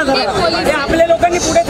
ना जरा, आपल्या लोकांनी पुढे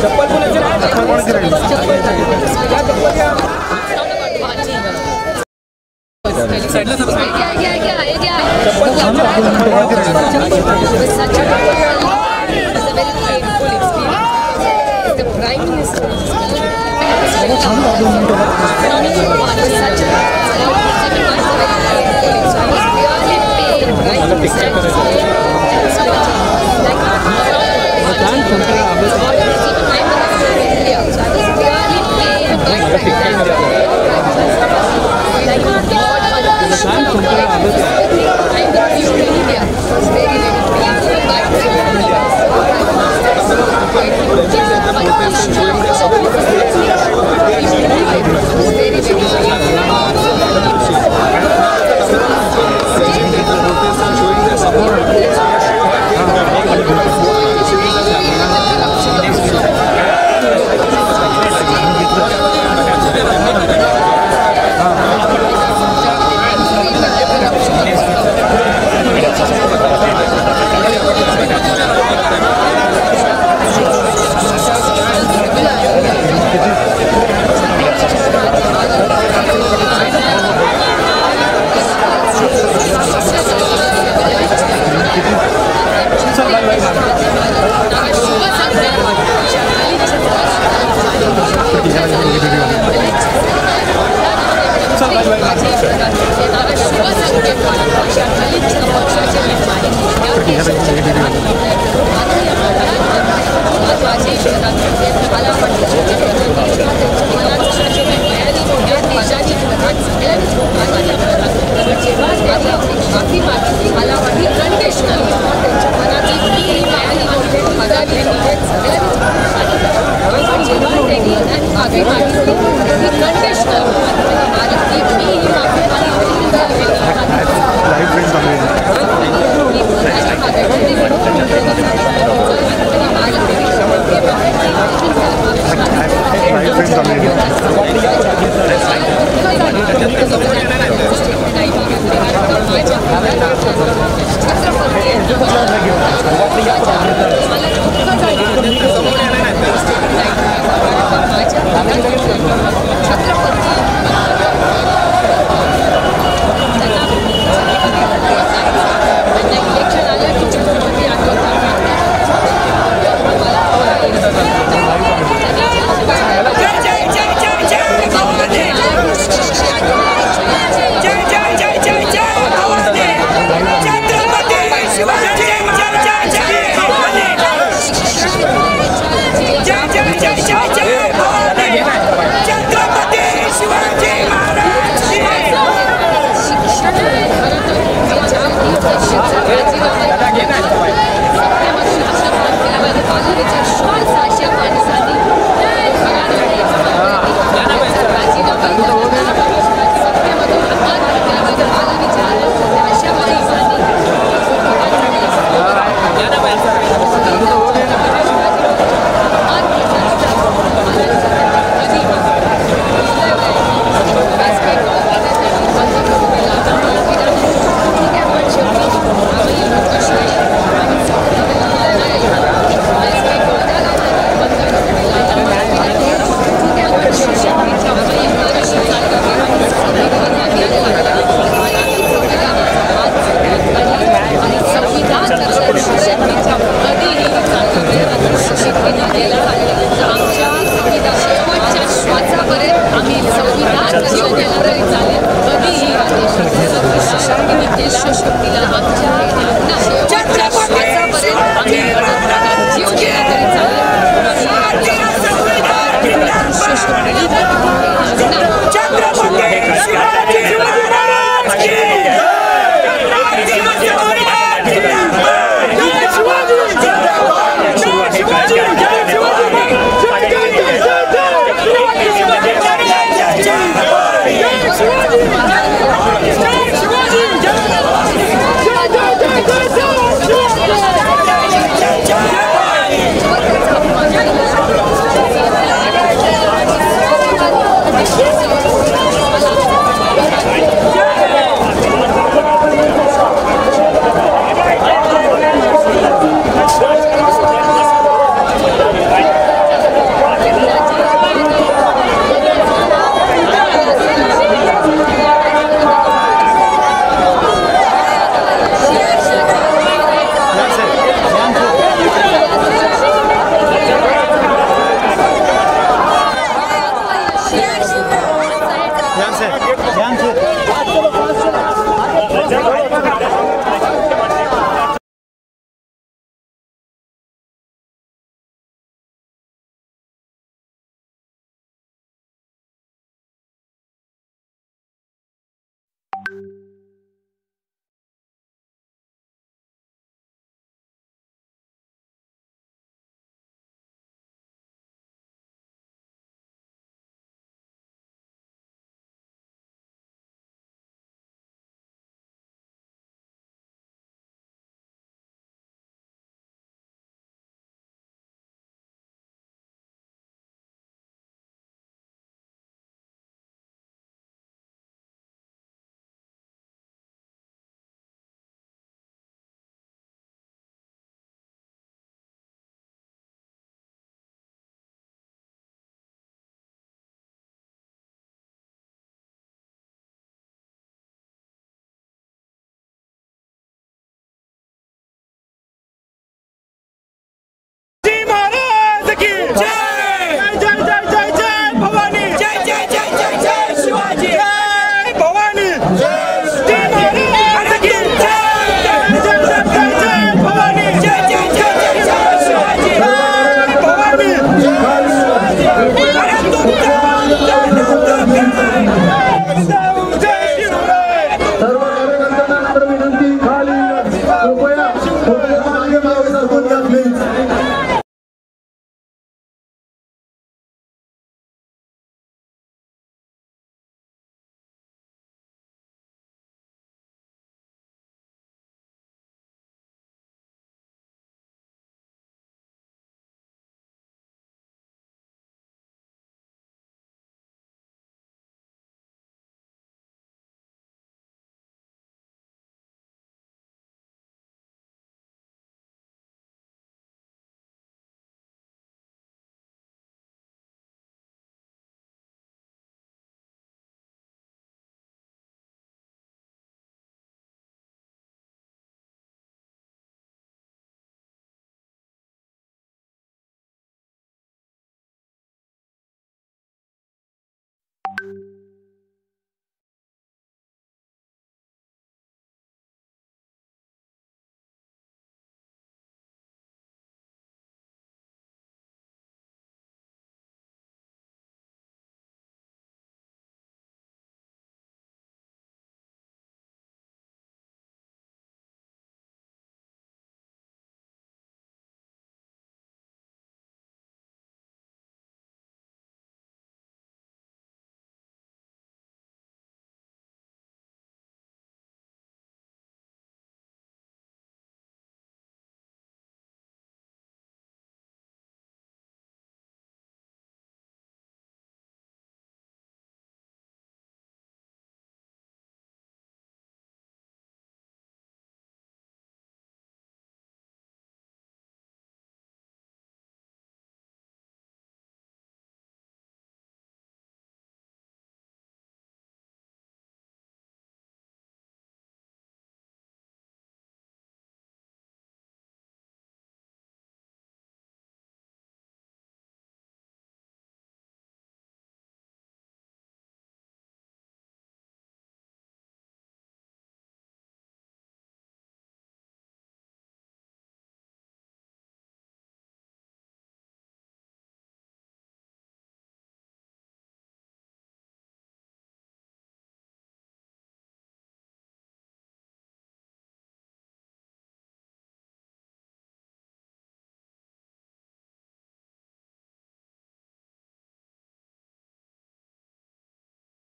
चप्पल कोणाची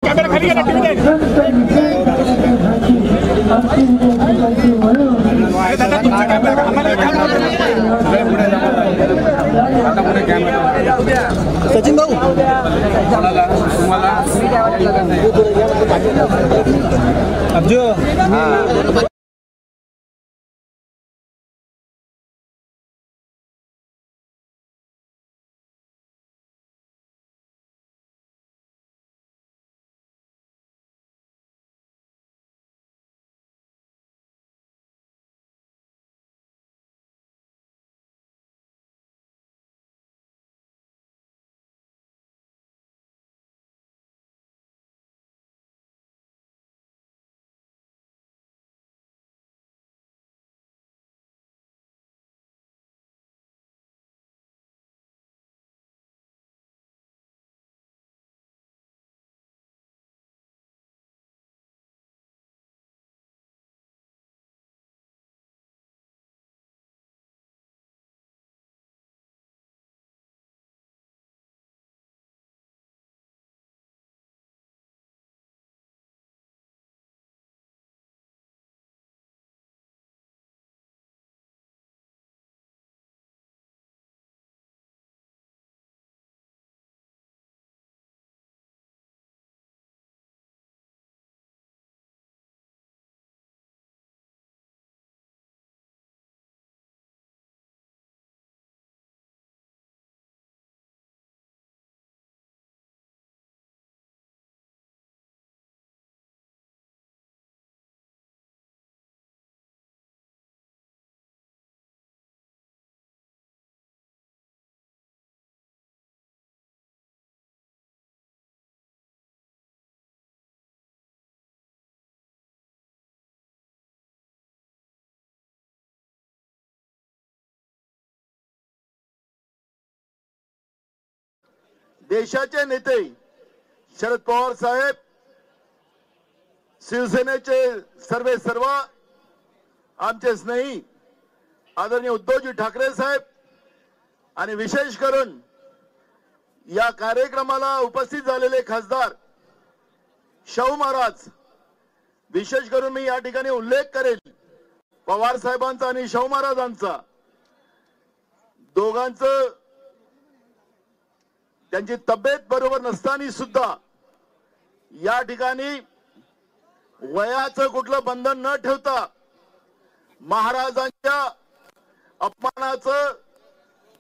कॅमेरा खाली घ्या टीव्ही दादा तुमचा कॅमेरा आम्हाला सचिन भाऊ तुम्हाला देशाचे नेते शरद पवार साहेब, शिवसेनेचे सर्व आमचे स्नेही आदरणीय उद्धवजी ठाकरे साहेब आणि विशेष करून या कार्यक्रमाला उपस्थित झालेले खासदार शाहू महाराज, विशेष करून मी या ठिकाणी उल्लेख करेल पवार साहेबांचा आणि शाहू महाराजांचा. दोघांचं त्यांची तब्येत बरोबर नसताना सुद्धा या ठिकाणी वयाचं कुठलं बंधन न ठेवता महाराजांच्या अपमानाचं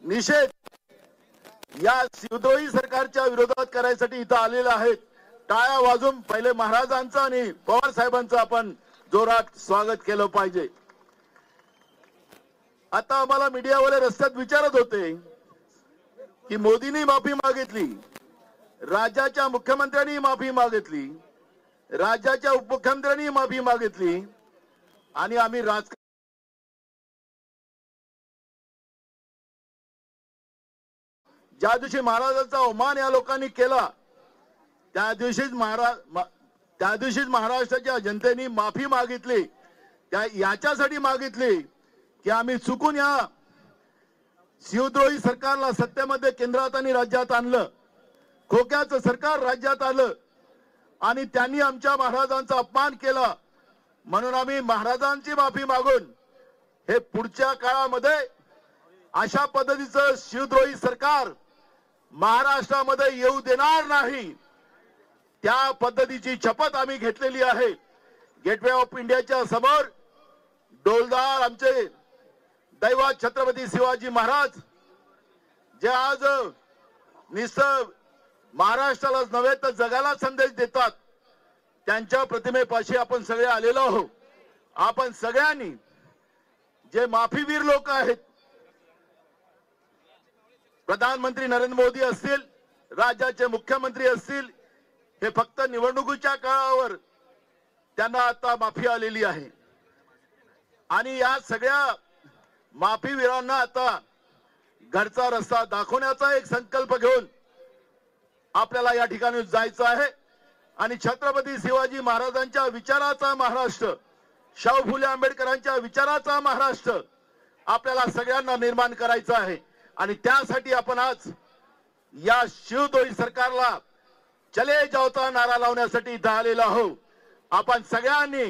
निषेध या शिवद्रोही सरकारच्या विरोधात करायसाठी इथं आलेले आहेत. टाळ्या वाजून पहिले महाराजांचं आणि पवार साहेबांचं आपण जोरात स्वागत केलं पाहिजे. आता आम्हाला मीडियावाले रस्त्यात विचारत होते की मोदींनी माफी मागितली, राज्याच्या मुख्यमंत्र्यांनी माफी मागितली, राज्याच्या उपमुख्यमंत्र्यांनी माफी मागितली आणि आम्ही ज्या दिवशी महाराजांचा अवमान या लोकांनी केला त्या दिवशीच महाराष्ट्राच्या जनतेने माफी मागितली. याच्यासाठी मागितली की आम्ही चुकून या शिवद्रोही सरकारला सत्तेमध्ये केंद्रात आणि राज्यात आणलं, खोक्याचं सरकार राज्यात आलं आणि त्यांनी आमच्या महाराजांचा अपमान केला. म्हणून आम्ही महाराजांची माफी मागून हे पुढच्या काळामध्ये अशा पद्धतीचं शिवद्रोही सरकार महाराष्ट्रामध्ये येऊ देणार नाही, त्या पद्धतीची शपथ आम्ही घेतलेली आहे. गेटवे ऑफ इंडियाच्या समोर डोलदार आमचे दैवात छत्रपती शिवाजी महाराज जे आज महाराष्ट्रालाच नव्हे तर जगाला संदेश देतात, त्यांच्या प्रतिमेपाशी आपण सगळे आलेलो आहोत. आपण सगळ्यांनी जे माफीवीर लोक आहेत, प्रधानमंत्री नरेंद्र मोदी असतील, राज्याचे मुख्यमंत्री असतील, हे फक्त निवडणुकीच्या काळावर त्यांना आता माफी आलेली आहे आणि या सगळ्या माफीवीरांना आता घरचा रस्ता दाखवण्याचा एक संकल्प घेऊन आपल्याला या ठिकाणी जायचं आहे आणि छत्रपती शिवाजी महाराजांच्या विचाराचा महाराष्ट्र, शाहू फुले आंबेडकरांच्या विचाराचा महाराष्ट्र आपल्याला सगळ्यांना निर्माण करायचा आहे. आणि त्यासाठी आपण आज या शिवद्रोही सरकारला चले जावचा नारा लावण्यासाठी इथं आलेलो आहो. आपण सगळ्यांनी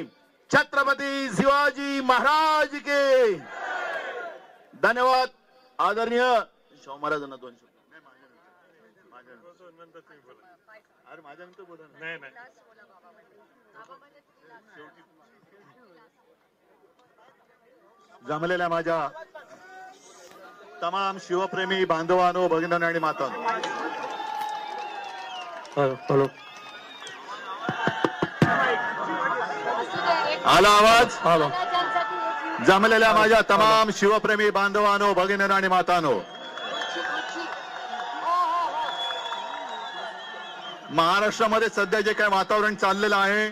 छत्रपती शिवाजी महाराज के धन्यवाद. आदरणीय शाहू महाराजांना 2 शब्द. अरे माझ्यानंतर बोला. नाही जमलेल्या माझ्या तमाम शिवप्रेमी बांधवांनो, भगिनींनो आणि मातांनो, आला आवाज? जमलेल्या माझ्या तमाम शिवप्रेमी बांधवांनो, भगिनींनो आणि मातांनो, महाराष्ट्रामध्ये सध्या जे काही वातावरण चाललेलं आहे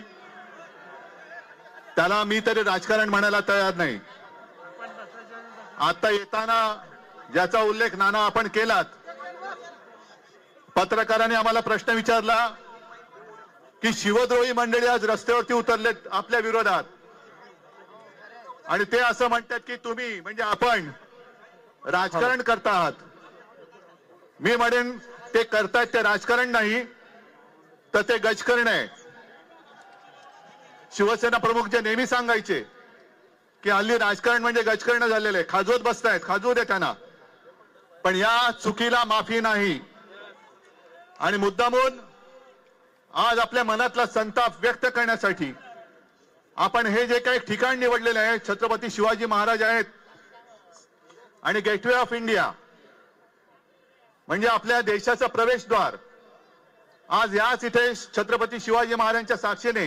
त्याला मी तरी राजकारण म्हणायला तयार नाही. आता येताना ज्याचा उल्लेख नाना आपण केलात, पत्रकारांनी आम्हाला प्रश्न विचारला की शिवद्रोही मंडळी आज रस्त्यावरती उतरलेत आपल्या विरोधात आणि ते असं म्हणतात की तुम्ही म्हणजे आपण राजकारण करता आहात. मी म्हणेन ते करतायत ते राजकारण नाही तर ते गजकरण आहे. शिवसेना प्रमुख जे नेहमी सांगायचे की हल्ली राजकारण म्हणजे गजकरण झालेलं आहे, खाजवत बसतायत, खाजवू दे त्यांना, पण या चुकीला माफी नाही. आणि मुद्दामून आज आपल्या मनातला संताप व्यक्त करण्यासाठी आपण हे जे काही ठिकाण निवडलेले आहे, छत्रपती शिवाजी महाराज आहेत आणि गेटवे ऑफ इंडिया म्हणजे आपल्या देशाचं प्रवेशद्वार, आज याच इथे छत्रपती शिवाजी महाराजांच्या साक्षीने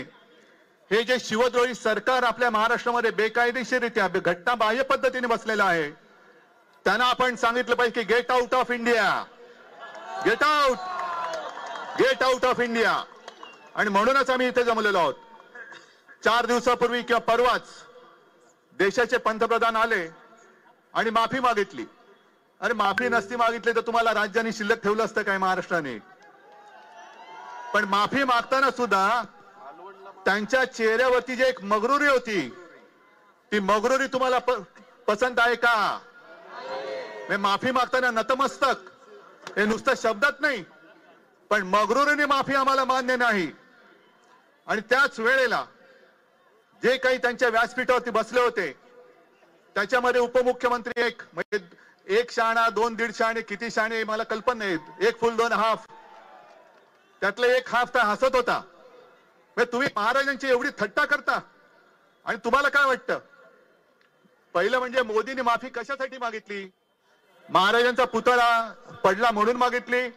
हे जे शिवद्रोही सरकार आपल्या महाराष्ट्रामध्ये बेकायदेशीररित्या घटनाबाह्य पद्धतीने बसलेलं आहे, त्यांना आपण सांगितलं पाहिजे की gate out of India, get out, gate out of India. आणि म्हणूनच आम्ही इथे जमलेलो आहोत. 4 दिवसापूर्वी किंवा परवाच देशाचे पंतप्रधान आले आणि माफी मागितली. अरे माफी नसती मागितली तर तुम्हाला राज्याने शिल्लक ठेवलं असतं काय महाराष्ट्राने? पण माफी मागताना सुद्धा त्यांच्या चेहऱ्यावरती जी एक मगरुरी होती, ती मगरुरी तुम्हाला पसंत आहे का? माफी मागताना नतमस्तक हे नुसतं शब्दात नाही, पण मगरुरीने माफी आम्हाला मान्य नाही. आणि त्याच वेळेला जे काही त्यांच्या व्यासपीठावरती बसले होते त्याच्यामध्ये उपमुख्यमंत्री एक म्हणजे 1 शाणा 2 दीड शाणे किती शाणे मला कल्पना नाही, 1 फुल 2 हाफ, त्यातले 1 हाफ तर हसत होता. तुम्ही महाराजांची एवढी थट्टा करता आणि तुम्हाला काय वाटतं? पहिलं म्हणजे मोदींनी माफी कशासाठी मागितली? महाराजांचा पुतळा पडला म्हणून मागितली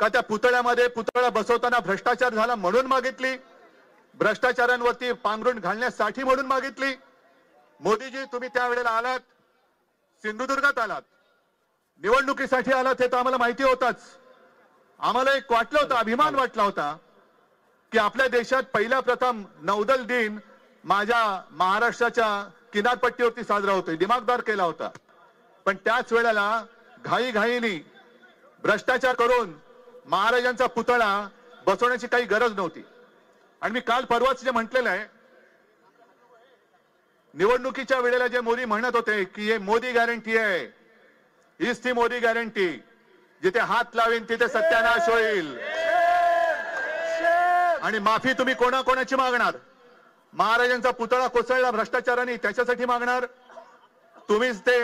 का त्या पुतळ्यामध्ये पुतळा बसवताना भ्रष्टाचार झाला म्हणून मागितली? भ्रष्टाचारांवरती पांघरुण घालण्यासाठी म्हणून मागितली? मोदीजी तुम्ही त्यावेळेला आलात, सिंधुदुर्गात आलात, निवडणुकीसाठी आलात हे तर आम्हाला माहिती होताच. आम्हाला एक वाटलं होतं, अभिमान वाटला होता की आपल्या देशात पहिला प्रथम नौदल दिन माझ्या महाराष्ट्राच्या किनारपट्टीवरती साजरा होतोय, दिमागदार केला होता. पण त्याच वेळेला घाईघाईने भ्रष्टाचार करून महाराजांचा पुतळा बसवण्याची काही गरज नव्हती. आणि मी काल परवाच जे म्हटलेलं आहे, निवडणुकीच्या वेळेला जे मोदी म्हणत होते की हे मोदी गॅरंटी आहे, हीच ती मोदी गॅरंटी, जिथे हात लावेन तिथे सत्यानाश होईल. आणि माफी तुम्ही कोणाकोणाची मागणार? महाराजांचा पुतळा कोसळला भ्रष्टाचाराने त्याच्यासाठी मागणार? तुम्हीच ते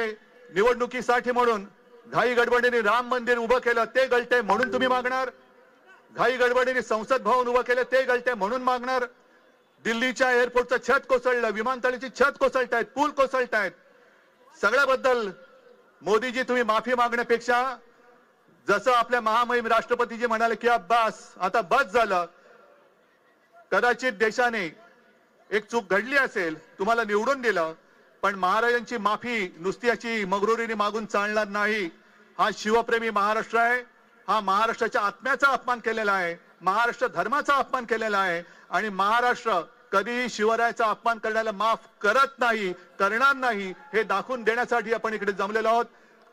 निवडणुकीसाठी म्हणून घाई गडबडीने राम मंदिर उभं केलं ते गलटे म्हणून तुम्ही मागणार? घाई गडबडीने संसद भवन उभं केलं ते गलटे म्हणून मागणार? दिल्लीच्या एअरपोर्टचं छत कोसळलं, विमानतळाची छत कोसळतायत, पूल कोसळतायत, सगळ्याबद्दल मोदीजी तुम्ही माफी मागण्यापेक्षा जसं आपल्या महामहिम राष्ट्रपतीजी म्हणाले की बस आता बस झालं, कदाचित देशाने एक चूक घडली असेल, तुम्हाला निवडून दिलं, पण महाराजांची माफी नुसती याची मगरुरीने मागून चालणार नाही. हा शिवप्रेमी महाराष्ट्र आहे, हा महाराष्ट्राच्या आत्म्याचा अपमान केलेला आहे, महाराष्ट्र धर्माचा अपमान केलेला आहे आणि महाराष्ट्र कधीही शिवरायाचा अपमान करण्याला माफ करत नाही, करणार नाही, हे दाखवून देण्यासाठी आपण इकडे जमलेलो आहोत.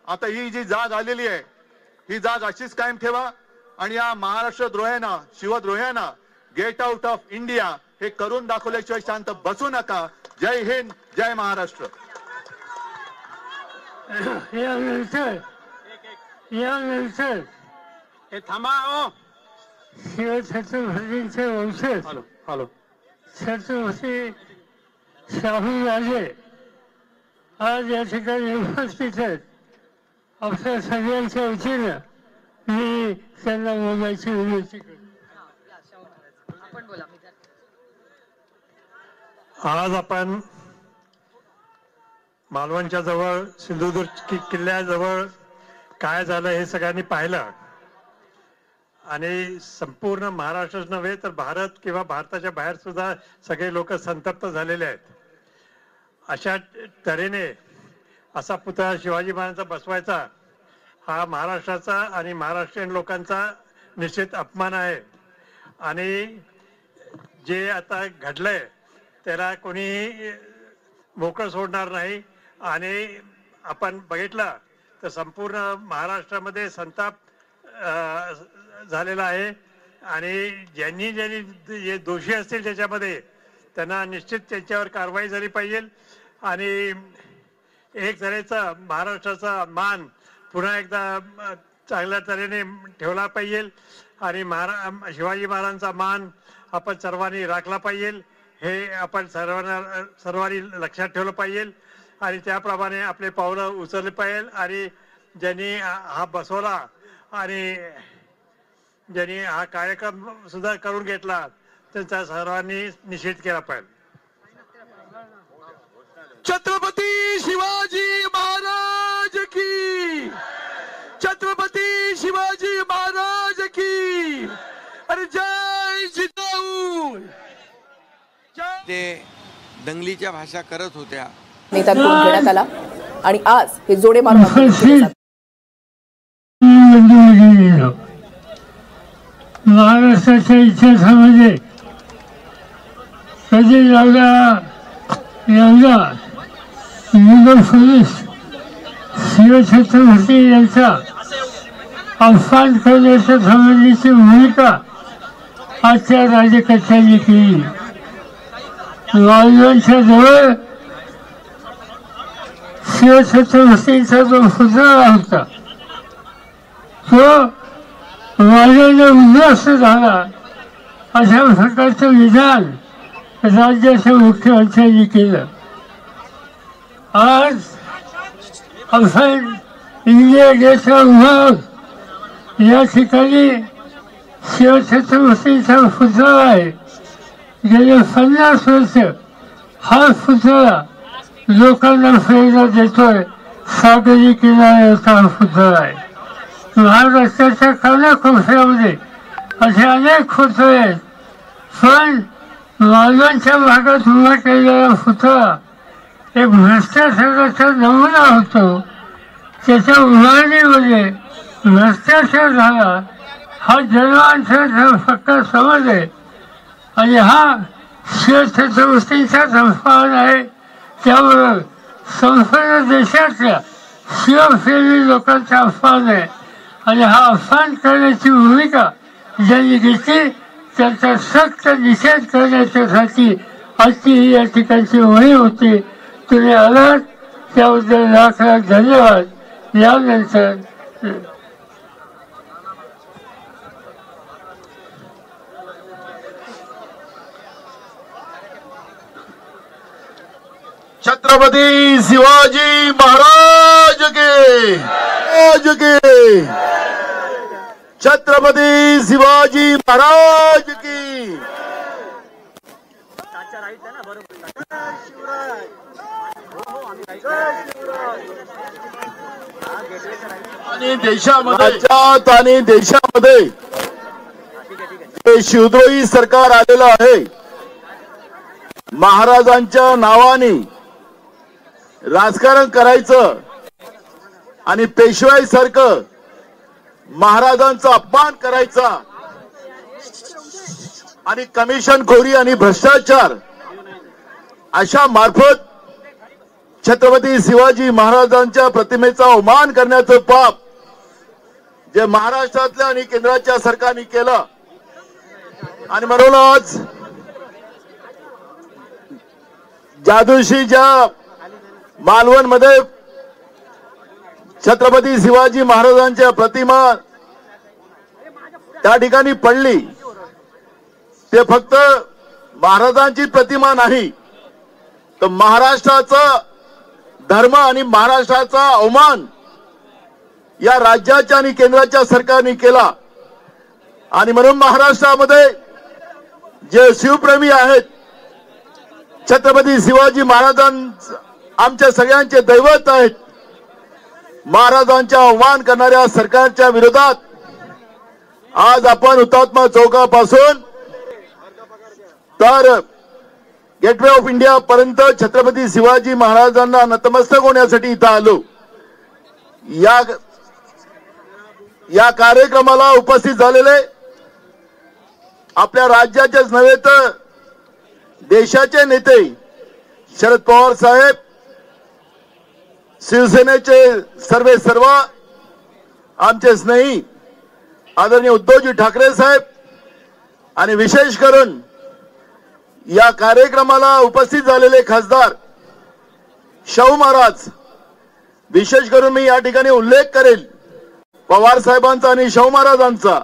आता ही जी जाग आलेली आहे ही जाग अशीच कायम ठेवा आणि या महाराष्ट्र द्रोह्यांना, शिवद्रोह्यांना गेट आउट ऑफ इंडिया हे करून दाखवल्याशिवाय शांत बसू नका. जय हिंद, जय महाराष्ट्र. हे थांबा हो. शिवछत्रपतींचे वंशज छत्रपती शाहू राजे आज या ठिकाणी उपस्थित आहेत. आपल्या सगळ्यांच्या वतीनं मी त्यांना बोलायची विनंती करतो. आज आपण मालवणच्या जवळ सिंधुदुर्ग किल्ल्याजवळ काय झालं हे सगळ्यांनी पाहिलं आणि संपूर्ण महाराष्ट्रच नव्हे तर भारत किंवा भारताच्या बाहेर सुद्धा सगळे लोक संतप्त झालेले आहेत. अशा तऱ्हेने असा पुतळा शिवाजी महाराजांचा बसवायचा हा महाराष्ट्राचा आणि महाराष्ट्रीयन लोकांचा निश्चित अपमान आहे. आणि जे आता घडलंय त्याला कोणी मोकळं सोडणार नाही. आणि आपण बघितलं तर संपूर्ण महाराष्ट्रामध्ये संताप झालेला आहे आणि ज्यांनी जे दोषी असतील त्याच्यामध्ये त्यांना निश्चित त्यांच्यावर कारवाई झाली पाहिजे आणि एक तऱ्हेचा महाराष्ट्राचा मान पुन्हा एकदा चांगल्या तऱ्हेने ठेवला पाहिजे आणि शिवाजी महाराजांचा मान आपण सर्वांनी राखला पाहिजे हे आपण सर्वांनी लक्षात ठेवलं पाहिजे आणि त्याप्रमाणे आपले पावलं उचलले पाहिजे. आणि ज्यांनी हा बसवला आणि ज्यांनी हा कार्यक्रम सुद्धा करून घेतला त्यांचा सर्वांनी निषेध केला पाहिजे. छत्रपती शिवाजी महाराज की, छत्रपती शिवाजी महाराज की, अरे जय जिजाऊ. ते दंगलीच्या भाषा करत होत्या. नेत्यांकडून घेण्यात आला आणि आज हे जोडे मारून महाराष्ट्राच्या इतिहासामध्ये कधी एवढा पोलीस शिवछत्रपती यांचा अपमान करण्याच्या संबंधीची भूमिका आजच्या राज्यकर्त्यांनी केली. मालवणच्या जवळ शिवछत्रपतींचा जो पुतळा होता तो वाल्याने उद्ध्वस्त झाला अशा प्रकारचं विधान राज्याच्या मुख्यमंत्र्यांनी केलं. आज आपण इंडिया गेटच्या उभार या ठिकाणी शिवछत्रपतींचा पुतळा आहे. गेले 50 वर्ष हा पुतळा लोकांना प्रेरणा देतोय. सागरी किनाऱ्याचा हा पुतळा आहे. महाराष्ट्राच्या कानाकोपऱ्यामध्ये असे अनेक पुतळे आहेत पण मालवणच्या भागात उभा केलेला पुतळा एक भ्रष्टाचाराचा नमुना होतो. त्याच्या उभारणीमध्ये भ्रष्टाचार झाला हा जनमानसाचा पक्का समज आहे आणि हा शिवछत्रपतींचाच अपमान आहे. त्यामुळं संपूर्ण देशातल्या शिवप्रेमी लोकांचा अपमान आहे आणि हा अपमान करण्याची भूमिका ज्यांनी घेतली त्यांचा सक्त निषेध करण्याच्यासाठी आजची ही या ठिकाणची होळी होती. तुम्ही आलात त्याबद्दल लाख लाख धन्यवाद. यानंतर छत्रपती शिवाजी महाराज के, छत्रपती शिवाजी महाराज की. आणि देशामध्ये राज्यात आणि देशामध्ये हे शिवद्रोही सरकार आलेलं आहे. महाराजांच्या नावाने राजकारण करायचं आणि पेशवाई सारखं महाराजांचा अपमान करायचा आणि कमिशनखोरी आणि भ्रष्टाचार अशा मार्फत छत्रपती शिवाजी महाराजांच्या प्रतिमेचा अवमान करण्याचं पाप जे महाराष्ट्रातल्या आणि केंद्राच्या सरकारने केलं. आणि म्हणूनच ज्या दिवशी ज्या मालवण मध्ये छत्रपती शिवाजी महाराजांच्या प्रतिमा त्या या ठिकाणी पडली ते फक्त महाराजांची प्रतिमा नाही, तर महाराष्ट्राचा धर्म आणि महाराष्ट्राचा अवमान या राज्याच्या आणि केंद्राच्या सरकारने केला. आणि म्हणून महाराष्ट्रामध्ये जे शिवप्रेमी आहेत, छत्रपती शिवाजी महाराजांचे आमच्या सगळ्यांचे दैवत आहेत, महाराजांचा अवमान करणाऱ्या सरकारच्या विरोधात आज आपण हुतात्मा चौकापासून तर गेटवे ऑफ इंडिया पर्यंत छत्रपती शिवाजी महाराजांना नतमस्तक होण्यासाठी इथं आलो. या कार्यक्रमाला उपस्थित झालेले आपल्या राज्याचेच नव्हे तर देशाचे नेते शरद पवार साहेब, शिवसेनेचे सर्व आमचे स्नेही आदरणीय उद्धवजी ठाकरे साहेब, आणि विशेष करून या कार्यक्रमाला उपस्थित झालेले खासदार शाहू महाराज, विशेष करून मी या ठिकाणी उल्लेख करेल पवार साहेबांचा आणि शाहू महाराजांचा.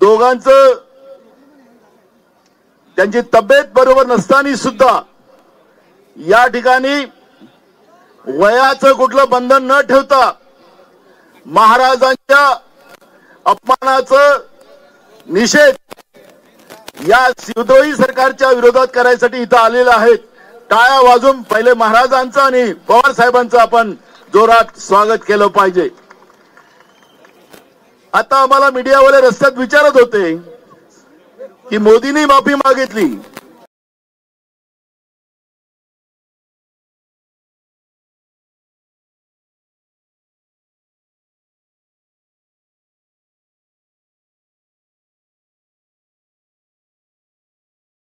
दोघांचं त्यांची तब्येत बरोबर नसताना सुद्धा या ठिकाणी वयाचं कुठलं बंधन न ठेवता महाराजांच्या अपमानाचं निषेध या विद्रोही सरकारच्या विरोधात करायसाठी इथं आलेले आहेत. टाळ्या वाजून पहिले महाराजांचं आणि पवार साहेबांचं आपण जोरात स्वागत केलं पाहिजे. आता आम्हाला मीडियावाले रस्त्यात विचारत होते की मोदींनी माफी मागितली,